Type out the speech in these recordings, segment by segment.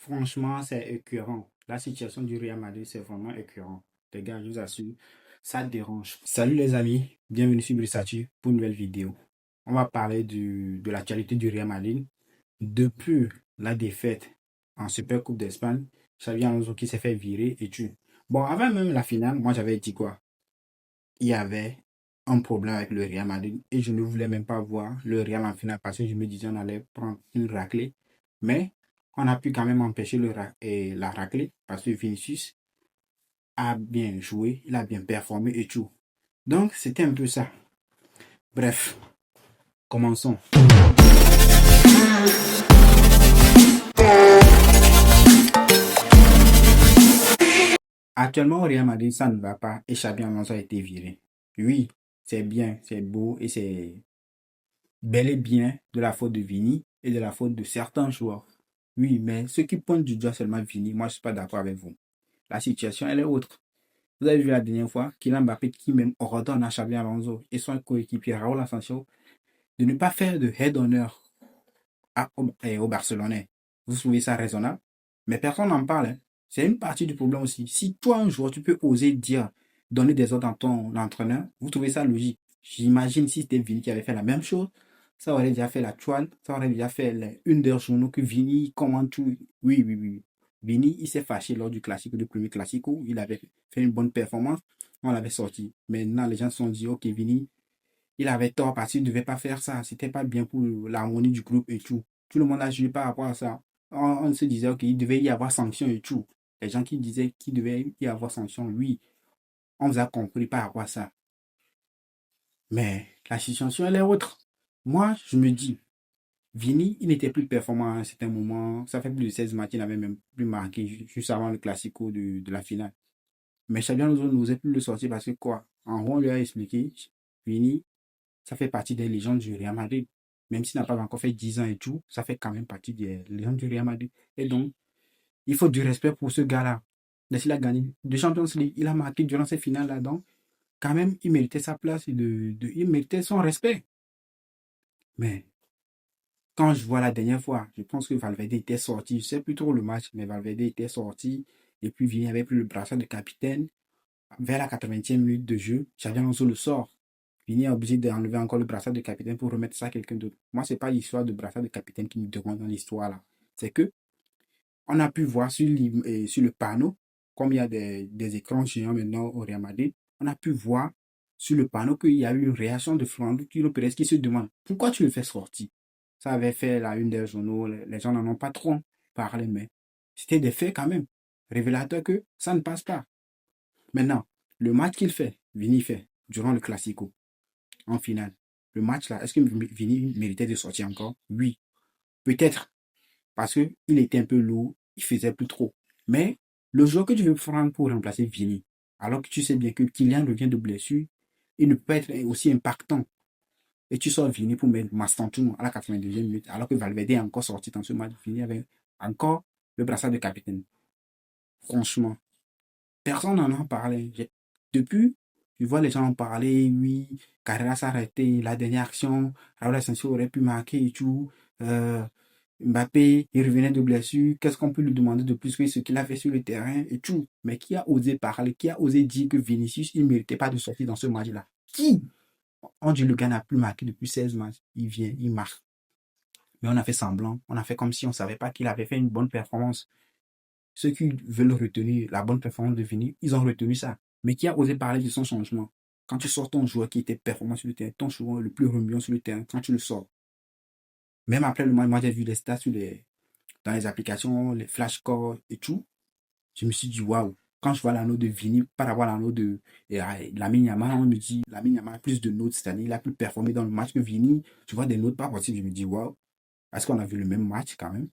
Franchement, c'est écœurant. La situation du Real Madrid, c'est vraiment écœurant. Les gars, je vous assure, ça dérange. Salut les amis, bienvenue sur Brissatu pour une nouvelle vidéo. On va parler de l'actualité du Real Madrid. Depuis la défaite en Super Coupe d'Espagne, Xabi Alonso qui s'est fait virer et tu. Bon, avant même la finale, moi j'avais dit quoi? Il y avait un problème avec le Real Madrid et je ne voulais même pas voir le Real en finale parce que je me disais on allait prendre une raclée. Mais on a pu quand même empêcher la raclée parce que Vinicius a bien joué, il a bien performé et tout. Donc c'était un peu ça. Bref, commençons. Actuellement au Real Madrid, ça ne va pas et Xabi Alonso a été viré. Oui, c'est bien, c'est beau et c'est bel et bien de la faute de Vini et de la faute de certains joueurs. Oui, mais ceux qui pointent du doigt seulement Vini, moi je ne suis pas d'accord avec vous. La situation, elle est autre. Vous avez vu la dernière fois, Kylian Mbappé qui même ordonne à Xabi Alonso et son coéquipier Raúl Asensio de ne pas faire de head d'honneur au Barcelonais. Vous trouvez ça raisonnable? Mais personne n'en parle. Hein. C'est une partie du problème aussi. Si toi, un joueur, tu peux oser dire, donner des ordres à ton entraîneur, vous trouvez ça logique. J'imagine si c'était Vini qui avait fait la même chose, ça aurait déjà fait la toile, ça aurait déjà fait une des journaux que Vini commente tout. Oui, oui, oui. Vini, il s'est fâché lors du classique, du premier classique où il avait fait une bonne performance, on l'avait sorti. Maintenant, les gens se sont dit, ok, Vini, il avait tort parce qu'il ne devait pas faire ça. C'était pas bien pour l'harmonie du groupe et tout. Tout le monde a jugé par rapport à ça. On se disait qu'il devait y avoir sanction et tout. Les gens qui disaient qu'il devait y avoir sanction, oui, on vous a compris par rapport à ça. Mais la situation, elle est autre. Moi, je me dis, Vini, il n'était plus performant à un certain moment. Ça fait plus de 16 matchs, il n'avait même plus marqué juste avant le classico de la finale. Mais Xabi Alonso n'osait plus le sortir parce que quoi? En gros, on lui a expliqué, Vini, ça fait partie des légendes du Real Madrid. Même s'il n'a pas encore fait 10 ans et tout, ça fait quand même partie des légendes du Real Madrid. Et donc, il faut du respect pour ce gars-là. Il a gagné deux Champions League, il a marqué durant ces finales-là. Donc, quand même, il méritait sa place et il méritait son respect. Mais quand je vois la dernière fois, je pense que Valverde était sorti. Je ne sais plus trop le match, mais Valverde était sorti. Et puis, Vini avait pris le brassard de capitaine. Vers la 80e minute de jeu, Xabi Alonso le sort. Vini est obligé d'enlever encore le brassard de capitaine pour remettre ça à quelqu'un d'autre. Moi, c'est pas l'histoire de brassard de capitaine qui me demande dans l'histoire là. C'est que on a pu voir sur le panneau, comme il y a des écrans géants maintenant au Real Madrid, on a pu voir sur le panneau qu'il y a eu une réaction de Florentino Pérez qui se demande pourquoi tu le fais sortir. Ça avait fait la une des journaux, les gens n'en ont pas trop parlé, mais c'était des faits quand même révélateurs que ça ne passe pas. Maintenant, le match qu'il fait, Vini fait, durant le Classico, en finale, le match là, est-ce que Vini méritait de sortir encore? Oui, peut-être, parce qu'il était un peu lourd, il faisait plus trop. Mais le joueur que tu veux prendre pour remplacer Vini, alors que tu sais bien que Kylian revient de blessure, il ne peut pas être aussi impactant. Et tu sors Vini pour mettre Mastantuono à la 82e minute, alors que Valverde est encore sorti dans ce match. Vini avait encore le brassard de capitaine. Franchement, personne n'en a parlé. Depuis, je vois les gens en parler, oui, Carrera s'est arrêté, la dernière action, Raúl Asensio aurait pu marquer et tout. Euh, Mbappé, il revenait de blessure, qu'est-ce qu'on peut lui demander de plus que ce qu'il a fait sur le terrain et tout. Mais qui a osé parler, qui a osé dire que Vinicius, il ne méritait pas de sortir dans ce match-là? Qui? On dit le gars n'a plus marqué depuis 16 matchs, il vient, il marque. Mais on a fait semblant, on a fait comme si on ne savait pas qu'il avait fait une bonne performance. Ceux qui veulent retenir la bonne performance de Vini, ils ont retenu ça. Mais qui a osé parler de son changement? Quand tu sors ton joueur qui était performant sur le terrain, ton joueur le plus remuant sur le terrain, quand tu le sors. Même après le match, moi j'ai vu les stats dans les applications, les flashcards et tout. Je me suis dit, waouh, quand je vois la note de Vini par rapport à la note de Lamine Yamal, on me dit, Lamine Yamal a plus de notes cette année, il a plus performé dans le match que Vini. Tu vois des notes pas possibles, je me dis, waouh, est-ce qu'on a vu le même match quand même?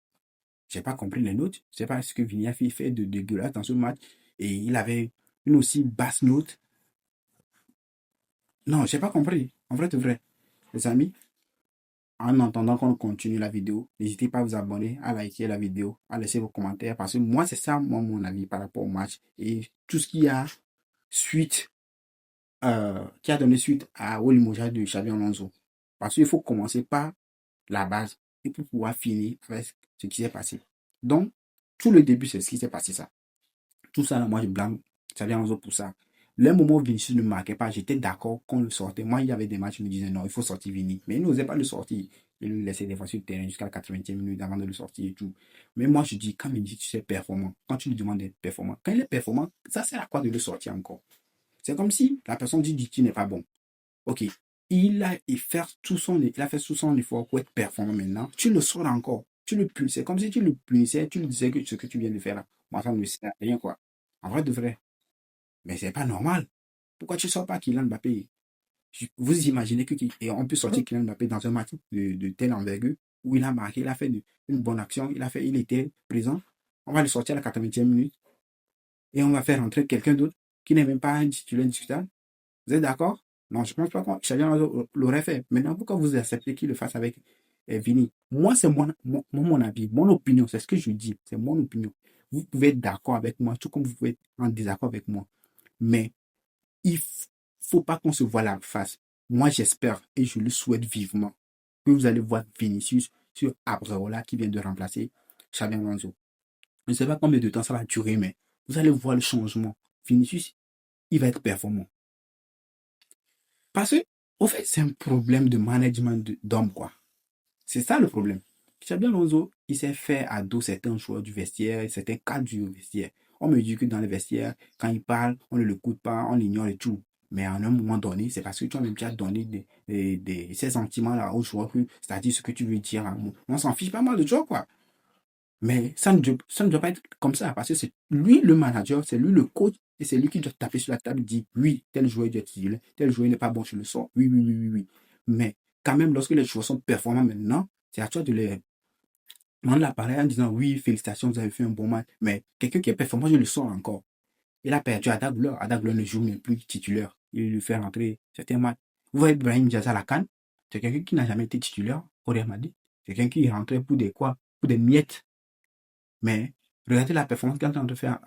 J'ai pas compris les notes. Je sais pas ce que Vini a fait de dégueulasse dans ce match. Et il avait une aussi basse note. Non, j'ai pas compris. En vrai, de vrai. Les amis, en attendant qu'on continue la vidéo, n'hésitez pas à vous abonner, à liker la vidéo, à laisser vos commentaires. Parce que moi, c'est ça, moi, mon avis par rapport au match. Et tout ce qui a suite, qui a donné suite au limogeage de Xabi Alonso. Parce qu'il faut commencer par la base et pour pouvoir finir avec ce qui s'est passé. Donc, Tout le début, c'est ce qui s'est passé ça. Tout ça, là, moi, je blâme Xabi Alonso pour ça. Le moment où Vinicius ne marquait pas, j'étais d'accord qu'on le sortait. Moi, il y avait des matchs, je me disais non, il faut sortir Vini. Mais il n'osait pas le sortir. Il le laissait des fois sur le terrain jusqu'à la 80e minute avant de le sortir et tout. Mais moi, je dis, quand Vinicius est performant, quand tu lui demandes d'être performant, quand il est performant, ça sert à quoi de le sortir encore? C'est comme si la personne dit qu'il n'est pas bon. Ok, il a fait tout son effort pour être performant maintenant. Tu le sors encore. Tu le punisses. C'est comme si tu le punissais, tu lui disais que ce que tu viens de faire là, moi, ça ne me sert à rien, quoi. En vrai de vrai. Mais c'est pas normal. Pourquoi tu ne sors pas Kylian Mbappé? Vous imaginez et on peut sortir Kylian Mbappé dans un match de telle envergure où il a marqué, il a fait une bonne action, il était présent. On va le sortir à la 80e minute et on va faire rentrer quelqu'un d'autre qui n'est même pas un titulaire indiscutable. Vous êtes d'accord? Non, je ne pense pas que chacun l'aurait fait. Maintenant, pourquoi vous acceptez qu'il le fasse avec Vini? Moi, c'est mon avis, mon opinion, c'est ce que je dis, c'est mon opinion. Vous pouvez être d'accord avec moi, tout comme vous pouvez être en désaccord avec moi. Mais il ne faut pas qu'on se voie la face. Moi, j'espère et je le souhaite vivement que vous allez voir Vinicius sur Abraola qui vient de remplacer Xabi Alonso. Je ne sais pas combien de temps ça va durer, mais vous allez voir le changement. Vinicius, il va être performant. Parce que, au fait, c'est un problème de management d'hommes, quoi. C'est ça le problème. Xabi Alonso, il s'est fait à dos certains joueurs du vestiaire, certains cadres du vestiaire. On me dit que dans le vestiaire, quand il parle, on ne l'écoute pas, on l'ignore et tout. Mais à un moment donné, c'est parce que tu as même déjà donné ces sentiments-là aux joueurs, c'est-à-dire ce que tu veux dire. On s'en fiche pas mal de toi, quoi. Mais ça ne doit pas être comme ça, parce que c'est lui le manager, c'est lui le coach, et c'est lui qui doit taper sur la table et dire, oui, tel joueur doit être titulaire, tel joueur n'est pas bon, je le sors. Oui, oui, oui, oui, oui. Mais quand même, lorsque les joueurs sont performants maintenant, c'est à toi de les rendre l'appareil en disant, oui, félicitations, vous avez fait un bon match. Mais quelqu'un qui est performant, je le sors encore. Il a perdu à Dagleur. Dagleur ne joue même plus titulaire. Il lui fait rentrer certains matchs. Vous voyez Brahim Diaz à la CAN, c'est quelqu'un qui n'a jamais été titulaire au Real Madrid. C'est quelqu'un qui est rentré pour des quoi? Pour des miettes. Mais regardez la performance qu'il est en train de faire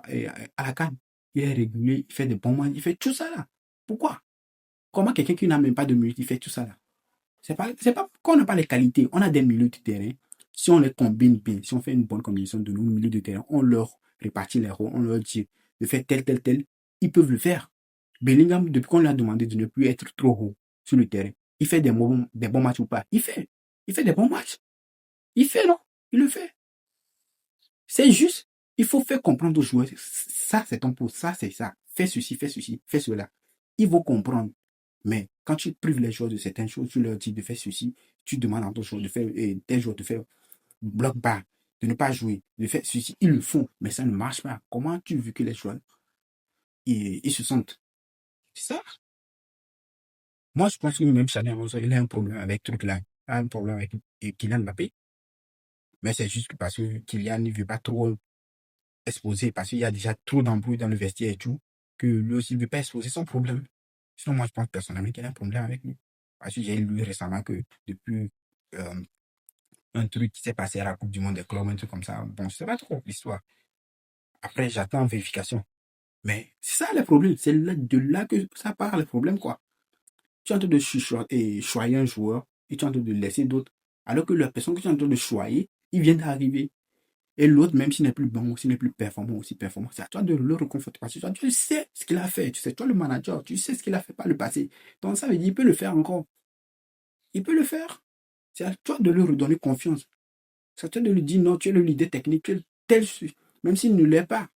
à la CAN. Il est régulier, il fait des bons matchs, il fait tout ça là. Pourquoi? Comment quelqu'un qui n'a même pas de minutes, il fait tout ça là? C'est pas qu'on n'a pas les qualités. On a des milieux de terrain. Si on les combine bien, si on fait une bonne combinaison de nos milieux de terrain, on leur répartit les rôles, on leur dit de faire tel, tel, tel, ils peuvent le faire. Bellingham, depuis qu'on lui a demandé de ne plus être trop haut sur le terrain, il fait des bons matchs ou pas? Il fait. Il fait des bons matchs. Il fait, non? Il le fait. C'est juste, il faut faire comprendre aux joueurs, ça c'est ton poste, ça c'est ça, fais ceci, fais cela. Ils vont comprendre. Mais quand tu prives les joueurs de certaines choses, tu leur dis de faire ceci, tu demandes à ton joueur de faire, tel joueur de faire bloc bas, de ne pas jouer, de faire ceci, ils le font, mais ça ne marche pas. Comment tu veux que les joueurs, ils se sentent? C'est ça. Moi, je pense que même Xabi Alonso, il a un problème avec ce truc-là. Il a un problème avec Kylian Mbappé. Mais c'est juste parce que Kylian ne veut pas trop exposé parce qu'il y a déjà trop d'embrouilles dans le vestiaire et tout, que lui aussi ne veut pas exposer son problème. Sinon, moi, je pense personnellement qu'il y a un problème avec lui. Parce que j'ai lu récemment que depuis euh, un truc qui s'est passé à la Coupe du Monde des clubs, un truc comme ça, bon, je sais pas trop l'histoire. Après, j'attends vérification. Mais c'est ça le problème. C'est de là que ça part le problème, quoi. Tu es en train de choyer un joueur et tu es en train de laisser d'autres. Alors que la personne que tu es en train de choyer, il vient d'arriver. Et l'autre, même s'il n'est plus bon, s'il n'est plus performant, aussi performant, c'est à toi de le reconforter. Parce que toi, tu sais ce qu'il a fait. Tu sais, toi, le manager, tu sais ce qu'il a fait par le passé. Donc, ça veut dire qu'il peut le faire encore. Il peut le faire. C'est à toi de lui redonner confiance. C'est à toi de lui dire non, tu es le leader technique, tu es tel, même s'il ne l'est pas.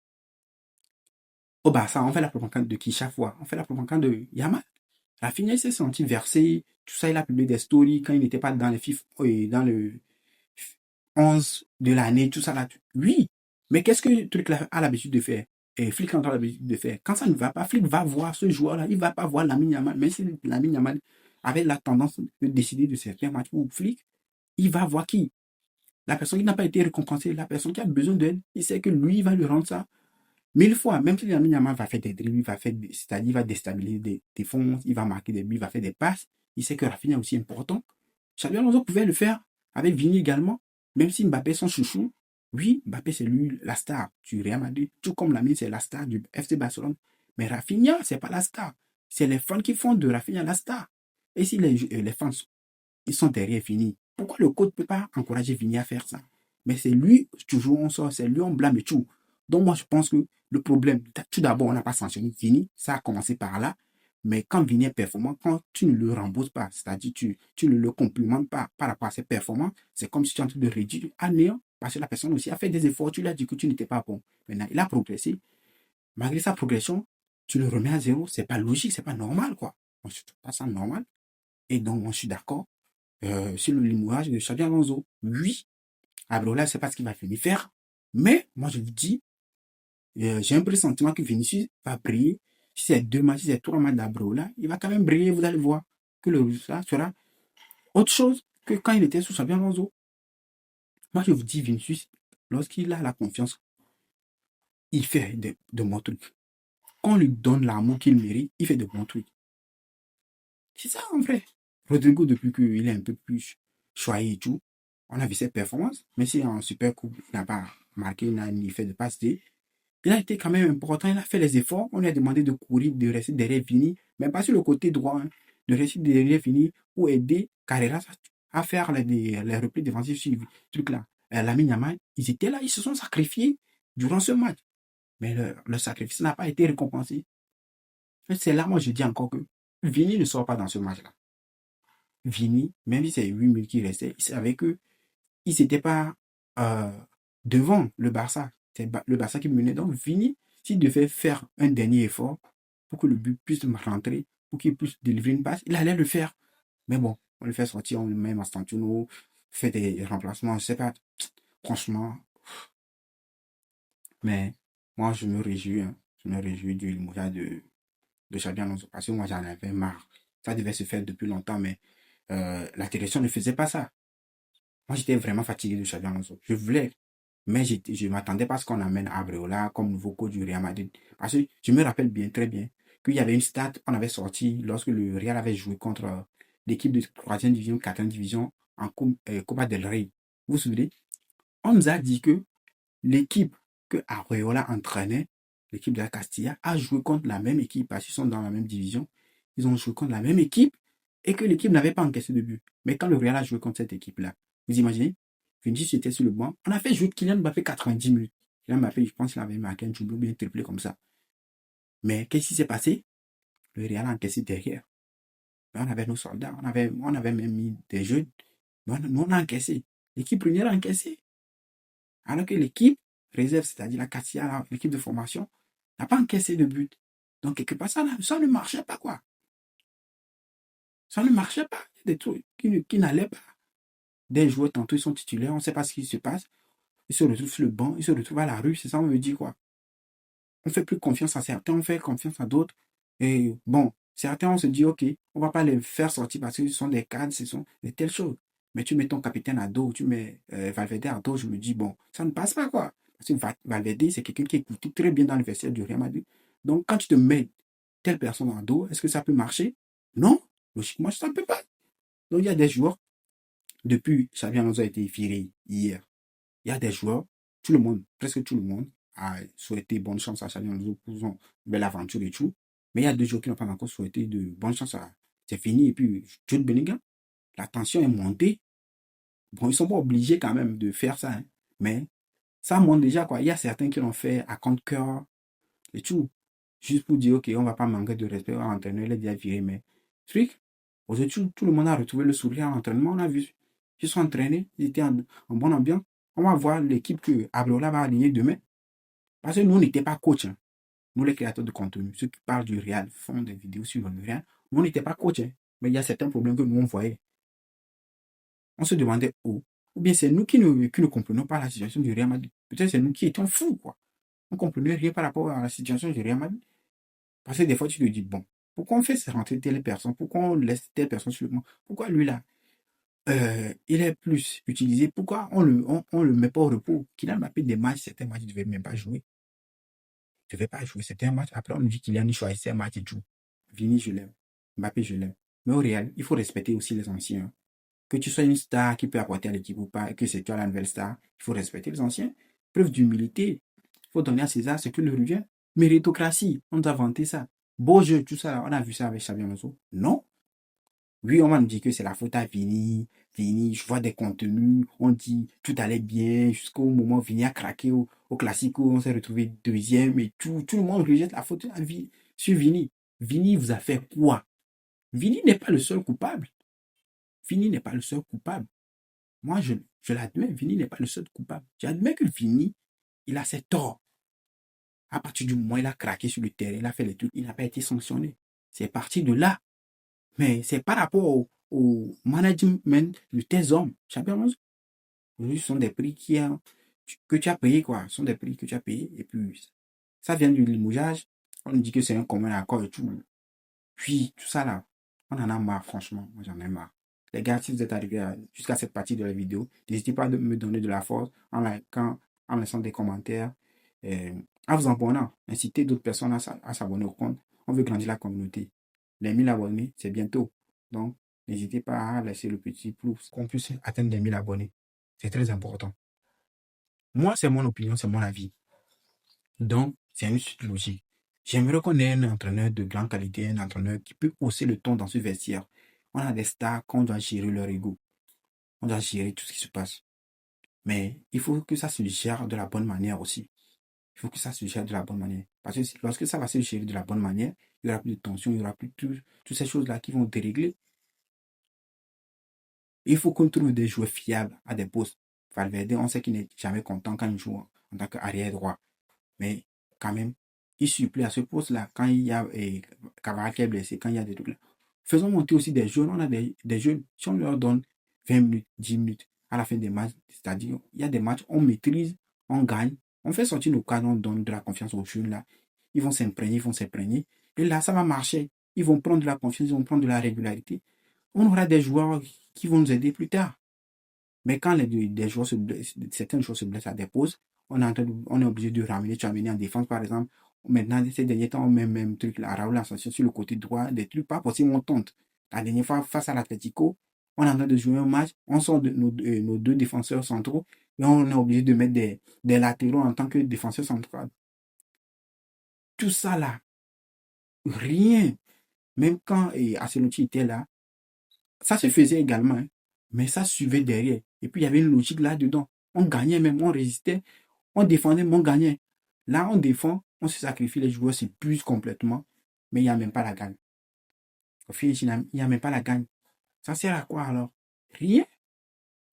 Au Barça, on fait la propagande de qui chaque fois? On fait la propagande de Yamal. Rafinha, il s'est senti versé. Tout ça, il a publié des stories quand il n'était pas dans les FIFA, dans le 11 de l'année, tout ça là. Oui, mais qu'est-ce que le truc là a l'habitude de faire? Et Flick a l'habitude de faire. Quand ça ne va pas, Flick va voir ce joueur-là. Il ne va pas voir Lamine Yamal. Même si Lamine Yamal avait la tendance de décider de certains matchs pour Flick, il va voir qui? La personne qui n'a pas été récompensée, la personne qui a besoin d'aide. Il sait que lui, il va lui rendre ça 1000 fois. Même si Lamine Yamal va faire des dribbles, c'est-à-dire il va déstabiliser des défenses, il va marquer des buts, il va faire des passes. Il sait que Rafinha est aussi important. Xabi Alonso pouvait le faire avec Vini également. Même si Mbappé est son chouchou, oui, Mbappé c'est lui la star du Real Madrid, tout comme Lamine c'est la star du FC Barcelone. Mais Rafinha, c'est pas la star. C'est les fans qui font de Rafinha la star. Et si les fans ils sont derrière Vini, pourquoi le coach ne peut pas encourager Vini à faire ça? Mais c'est lui, toujours on sort, c'est lui, on blâme et tout. Donc moi, je pense que le problème, tout d'abord, on n'a pas sanctionné Vini, ça a commencé par là. Mais quand Vini est performant, quand tu ne le rembourses pas, c'est-à-dire tu ne le complimentes pas par rapport à ses performances, c'est comme si tu es en train de réduire à néant, parce que la personne aussi a fait des efforts, tu lui as dit que tu n'étais pas bon. Maintenant, il a progressé. Malgré sa progression, tu le remets à zéro, c'est pas logique, c'est pas normal, quoi. Moi, je trouve pas ça normal. Et donc, moi, je suis d'accord sur le limogeage de Xabi Alonso. Oui, Areola, je ne sais pas ce qu'il va venir faire, mais moi, je vous dis, j'ai un peu le sentiment que Vinicius va briller. Si c'est 2 matchs, si c'est 3 matchs d'Areola, il va quand même briller, vous allez voir que le résultat sera autre chose que quand il était sous Xabi Alonso. Moi, je vous dis, Vinicius, lorsqu'il a la confiance, il fait de bons trucs. Quand on lui donne l'amour qu'il mérite, il fait de bons trucs. C'est ça, en vrai. Rodrigo, depuis qu'il est un peu plus choyé et tout, on a vu ses performances. Mais si en Super Coupe, il n'a pas marqué, il n'a ni fait de passe D, il a été quand même important, il a fait les efforts. On lui a demandé de courir, de rester derrière Vini, mais pas sur le côté droit, hein, de rester derrière Vini pour aider Carreras à faire les replis défensifs sur ce truc-là. Lamine Yamal, ils étaient là, ils se sont sacrifiés durant ce match. Mais le sacrifice n'a pas été récompensé. C'est là, moi, je dis encore que Vini ne sort pas dans ce match-là. Vini, même si c'est 8 000 qui restaient, il savait que il n'était pas euh, devant le Barça. C'est le Barça qui menait. Donc, Vini, s'il devait faire un dernier effort pour que le but puisse rentrer, pour qu'il puisse délivrer une passe, il allait le faire. Mais bon, on le fait sortir, on le met Mastantuono, fait des remplacements, je ne sais pas. Franchement, mais moi, je me réjouis. Hein. Je me réjouis du Limoges de Xabi Alonso parce que moi, j'en avais marre. Ça devait se faire depuis longtemps, mais la direction ne faisait pas ça. Moi, j'étais vraiment fatigué de Xabi Alonso. Je voulais, mais je m'attendais pas à ce qu'on amène Areola comme nouveau coach du Real Madrid. Parce que je me rappelle bien, très bien, qu'il y avait une stat qu'on avait sortie lorsque le Real avait joué contre l'équipe de 3e division, 4e division en Copa del Rey. Vous vous souvenez? On nous a dit que l'équipe que Areola entraînait, l'équipe de la Castilla, a joué contre la même équipe parce qu'ils sont dans la même division. Ils ont joué contre la même équipe et que l'équipe n'avait pas encaissé de but. Mais quand le Real a joué contre cette équipe-là, vous imaginez, Vinicius était sur le banc. On a fait jouer Kylian Mbappé 90 minutes. Kylian Mbappé, je pense qu'il avait marqué un doublé ou bien triplé comme ça. Mais qu'est-ce qui s'est passé? Le Real a encaissé derrière. On avait nos soldats, on avait même mis des jeunes. Mais nous, on a encaissé. L'équipe première a encaissé. Alors que l'équipe réserve, c'est-à-dire la Castilla, l'équipe de formation, n'a pas encaissé de but. Donc, quelque part, ça ne marchait pas, quoi. Ça ne marchait pas. Il y a des trucs qui n'allaient pas. Des joueurs, tantôt, ils sont titulaires, on ne sait pas ce qui se passe. Ils se retrouvent sur le banc, ils se retrouvent à la rue, c'est ça, on veut dire, quoi. On fait plus confiance à certains, on fait confiance à d'autres. Et bon, certains, on se dit, OK, on va pas les faire sortir parce qu'ils sont des cadres, ce sont des telles choses. Mais tu mets ton capitaine à dos, tu mets Valverde à dos, je me dis, bon, ça ne passe pas, quoi. Parce que Valverde, c'est quelqu'un qui écoute très bien dans le vestiaire du Real Madrid. Donc, quand tu te mets telle personne à dos, est-ce que ça peut marcher? Non, logiquement, ça ne peut pas. Donc, il y a des joueurs, depuis Xabi Alonso a été viré hier, il y a des joueurs, tout le monde, presque tout le monde, a souhaité bonne chance à Xabi Alonso pour son belle aventure et tout. Mais il y a deux joueurs qui n'ont pas encore souhaité de bonne chance à. C'est fini. Et puis, Jude Bellingham, la tension est montée. Bon, ils sont pas obligés quand même de faire ça. Hein. Mais ça monte déjà, quoi. Il y a certains qui l'ont fait à compte-cœur et tout. Juste pour dire, OK, on va pas manquer de respect à l'entraîneur, il est déjà viré. Mais, truc, aujourd'hui, tout le monde a retrouvé le sourire à l'entraînement. On a vu. Ils sont entraînés, ils étaient en bonne ambiance. On va voir l'équipe que Areola va aligner demain. Parce que nous, on n'était pas coach. Hein. Nous, les créateurs de contenu, ceux qui parlent du Real, font des vidéos sur le Real, nous, on n'était pas coach. Hein. Mais il y a certains problèmes que nous, on voyait. On se demandait où. Ou bien c'est nous qui ne comprenons pas la situation du Real Madrid. Peut-être c'est nous qui étions fous, quoi. On ne comprenait rien par rapport à la situation du Real Madrid. Parce que des fois, tu te dis, bon, pourquoi on fait rentrer telle personne? Pourquoi on laisse telle personne sur le banc? Pourquoi lui, là, il est plus utilisé? Pourquoi on le met pas au repos? Qu'il a mappé des matchs, certains matchs, il ne devait même pas jouer. Je ne vais pas jouer. C'était un match. Après, on nous dit qu'il a choisi un match et tout. Vini, je l'aime. Mbappé, je l'aime. Mais au Real, il faut respecter aussi les anciens. Que tu sois une star qui peut apporter à l'équipe ou pas, et que c'est toi la nouvelle star, il faut respecter les anciens. Preuve d'humilité. Il faut donner à César ce qui lui revient. Méritocratie. On nous a vanté ça. Beau jeu, tout ça. On a vu ça avec Xabi Alonso. Non. Oui, on m'a dit que c'est la faute à Vini. Vini, je vois des contenus, on dit tout allait bien jusqu'au moment où Vini a craqué au Classico, on s'est retrouvé deuxième et tout le monde rejette la faute sur Vini. Vini vous a fait quoi? Vini n'est pas le seul coupable. Vini n'est pas le seul coupable. Moi, je l'admets, Vini n'est pas le seul coupable. J'admets que Vini, il a ses torts. À partir du moment où il a craqué sur le terrain, il a fait les trucs, il n'a pas été sanctionné. C'est parti de là. Mais c'est par rapport au management de tes hommes. Ce sont des prix que tu as payés, quoi. Ce sont des prix que tu as payés. Et puis, ça vient du limogeage. On nous dit que c'est un commun accord et tout. Puis, tout ça là, on en a marre, franchement. Moi, j'en ai marre. Les gars, si vous êtes arrivés jusqu'à cette partie de la vidéo, n'hésitez pas à me donner de la force en likant, en laissant des commentaires, en vous abonnant. Incitez d'autres personnes à s'abonner au compte. On veut grandir la communauté. Les 1000 abonnés, c'est bientôt. Donc, n'hésitez pas à laisser le petit pouce qu'on puisse atteindre les 1000 abonnés. C'est très important. Moi, c'est mon opinion, c'est mon avis. Donc, c'est une suite logique. J'aimerais qu'on ait un entraîneur de grande qualité, un entraîneur qui peut hausser le ton dans ce vestiaire. On a des stars qu'on doit gérer leur ego. On doit gérer tout ce qui se passe. Mais il faut que ça se gère de la bonne manière aussi. Il faut que ça se gère de la bonne manière. Parce que lorsque ça va se gérer de la bonne manière, il n'y aura plus de tension, il n'y aura plus toutes ces choses-là qui vont dérégler. Il faut qu'on trouve des joueurs fiables à des postes. Valverde, on sait qu'il n'est jamais content quand il joue en tant qu'arrière droit. Mais quand même, il supplée à ce poste-là quand il y a Cavani qui est blessé, quand il y a des trucs là. Faisons monter aussi des jeunes. On a des jeunes. Si on leur donne 20 minutes, 10 minutes à la fin des matchs, c'est-à-dire, il y a des matchs, on maîtrise, on gagne, on fait sortir nos cadres, on donne de la confiance aux jeunes là. Ils vont s'imprégner. Et là, ça va marcher. Ils vont prendre de la confiance, ils vont prendre de la régularité. On aura des joueurs qui vont nous aider plus tard. Mais quand des joueurs certains joueurs se blessent à des pauses, on est obligé de ramener Tchouaméni en défense, par exemple. Maintenant, ces derniers temps, on met même truc là, Raoul Asensio sur le côté droit, des trucs pas possible, on tente. La dernière fois, face à l'Atlético, on est en train de jouer un match, on sort de nos deux défenseurs centraux et on est obligé de mettre des latéraux en tant que défenseurs centraux. Tout ça là, rien. Même quand Ancelotti était là, ça se faisait également, hein, mais ça suivait derrière. Et puis il y avait une logique là-dedans. On gagnait même, on résistait, on défendait, mais on gagnait. Là, on défend, on se sacrifie, les joueurs s'épuisent complètement, mais il n'y a même pas la gagne. Au finish, il n'y a même pas la gagne. Ça sert à quoi alors? Rien.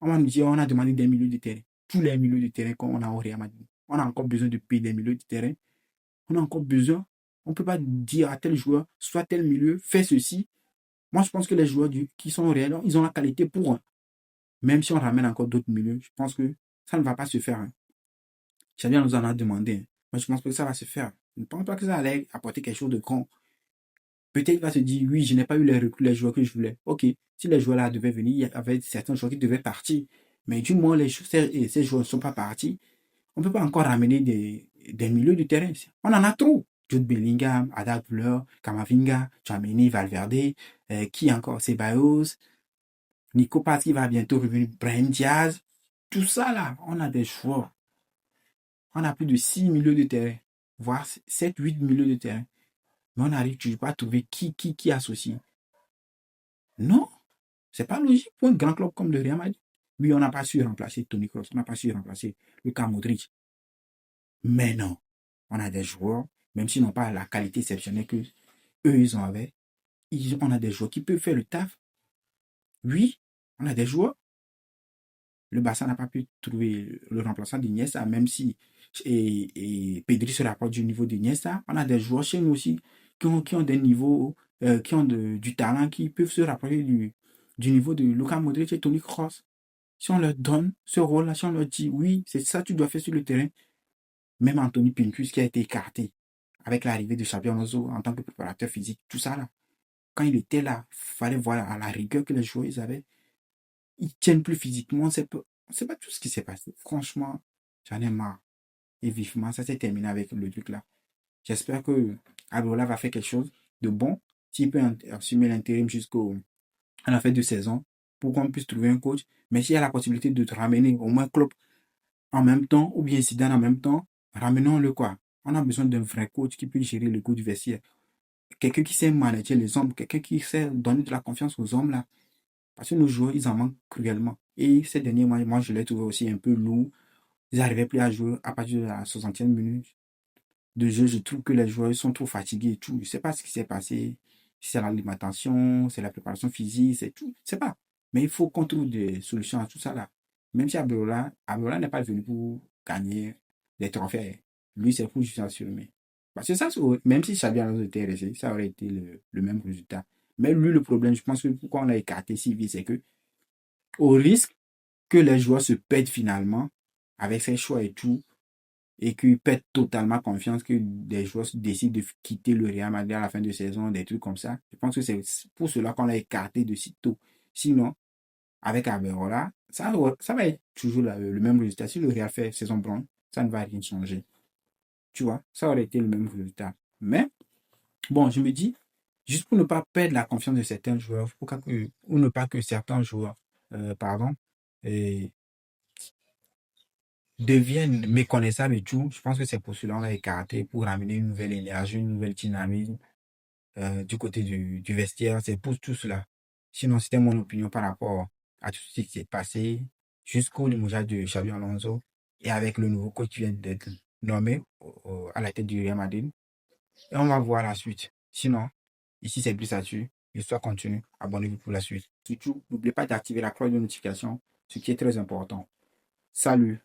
On va nous dire, on a demandé des milieux de terrain. Tous les milieux de terrain qu'on a au Real Madrid. On a encore besoin de payer des milieux de terrain. On a encore besoin. On ne peut pas dire à tel joueur, soit tel milieu, fais ceci. Moi, je pense que les joueurs qui sont au Real, ils ont la qualité pour. Même si on ramène encore d'autres milieux, je pense que ça ne va pas se faire. Hein. Xavier nous en a demandé. Hein. Moi, je pense pas que ça va se faire. Je ne pense pas que ça allait apporter quelque chose de grand. Peut-être qu'il va se dire, oui, je n'ai pas eu les recrues, les joueurs que je voulais. Ok, si les joueurs-là devaient venir, il y avait certains joueurs qui devaient partir. Mais du moins, ces joueurs ne sont pas partis. On ne peut pas encore ramener des milieux de terrain. On en a trop. Jude Bellingham, Ada Güler, Camavinga, Tchouaméni, Valverde, qui encore? Ceballos, Nico Paz qui va bientôt revenir, Brahim Diaz. Tout ça là, on a des joueurs. On a plus de 6 milieux de terrain, voire 7, 8 milieux de terrain. Mais on n'arrive toujours pas à trouver qui associe. Non, c'est pas logique pour un grand club comme le Real Madrid. Oui, on n'a pas su remplacer Toni Kroos, on n'a pas su remplacer Luka Modric. Mais non, on a des joueurs, même s'ils n'ont pas la qualité exceptionnelle que eux ils ont avec, on a des joueurs qui peuvent faire le taf. Oui, on a des joueurs. Le Barça n'a pas pu trouver le remplaçant d'Iniesta, même si Pedri se rapproche du niveau d'Iniesta. On a des joueurs chez nous aussi qui ont des niveaux, qui ont du talent, qui peuvent se rapprocher du niveau de Luka Modric et Toni Kroos. Si on leur donne ce rôle-là, si on leur dit oui, c'est ça que tu dois faire sur le terrain, même Anthony Pintus qui a été écarté avec l'arrivée de Xabi Alonso en tant que préparateur physique, tout ça là, quand il était là, il fallait voir à la rigueur que les joueurs ils avaient. Ils tiennent plus physiquement, c'est pas tout ce qui s'est passé. Franchement, j'en ai marre. Et vivement, ça s'est terminé avec le truc là. J'espère que Areola va faire quelque chose de bon. S'il peut assumer l'intérim à la fin de saison, pour qu'on puisse trouver un coach. Mais s'il y a la possibilité de te ramener au moins Klopp en même temps, ou bien Zidane en même temps, ramenons-le quoi. On a besoin d'un vrai coach qui puisse gérer le coup du vestiaire. Quelqu'un qui sait manager les hommes, quelqu'un qui sait donner de la confiance aux hommes là. Parce que nos joueurs, ils en manquent cruellement. Et ces derniers mois, moi, je les trouvais aussi un peu lourds. Ils n'arrivaient plus à jouer à partir de la 60e minute de jeu. Je trouve que les joueurs sont trop fatigués et tout. Je ne sais pas ce qui s'est passé. Si c'est l'alimentation, c'est la préparation physique, c'est tout. Je ne sais pas. Mais il faut qu'on trouve des solutions à tout ça là. Même si Abelola n'est pas venu pour gagner des trophées. Lui, c'est pour juste assumer. Parce que ça, même si Xabi Alonso était resté, ça aurait été le même résultat. Mais lui, le problème, je pense que pourquoi on l'a écarté si vite, c'est que au risque que les joueurs se perdent finalement avec ses choix et tout, et qu'ils perdent totalement confiance, que des joueurs décident de quitter le Real Madrid à la fin de saison, des trucs comme ça. Je pense que c'est pour cela qu'on l'a écarté de sitôt. Sinon, avec Aberola, ça va être toujours le même résultat. Si le Real fait saison blanche, ça ne va rien changer. Tu vois, ça aurait été le même résultat. Mais, bon, je me dis, juste pour ne pas perdre la confiance de certains joueurs, ou ne pas que certains joueurs, pardon, et deviennent méconnaissables et tout, je pense que c'est pour cela qu'on l'a écarté, pour ramener une nouvelle énergie, une nouvelle dynamisme du côté du vestiaire. C'est pour tout cela. Sinon, c'était mon opinion par rapport à tout ce qui s'est passé jusqu'au limogeage de Xabi Alonso et avec le nouveau coach qui vient d'être nommé à la tête du Real Madrid. Et on va voir la suite. Sinon, ici c'est Blissatu. L'histoire continue. Abonnez-vous pour la suite. Surtout, n'oubliez pas d'activer la cloche de notification, ce qui est très important. Salut!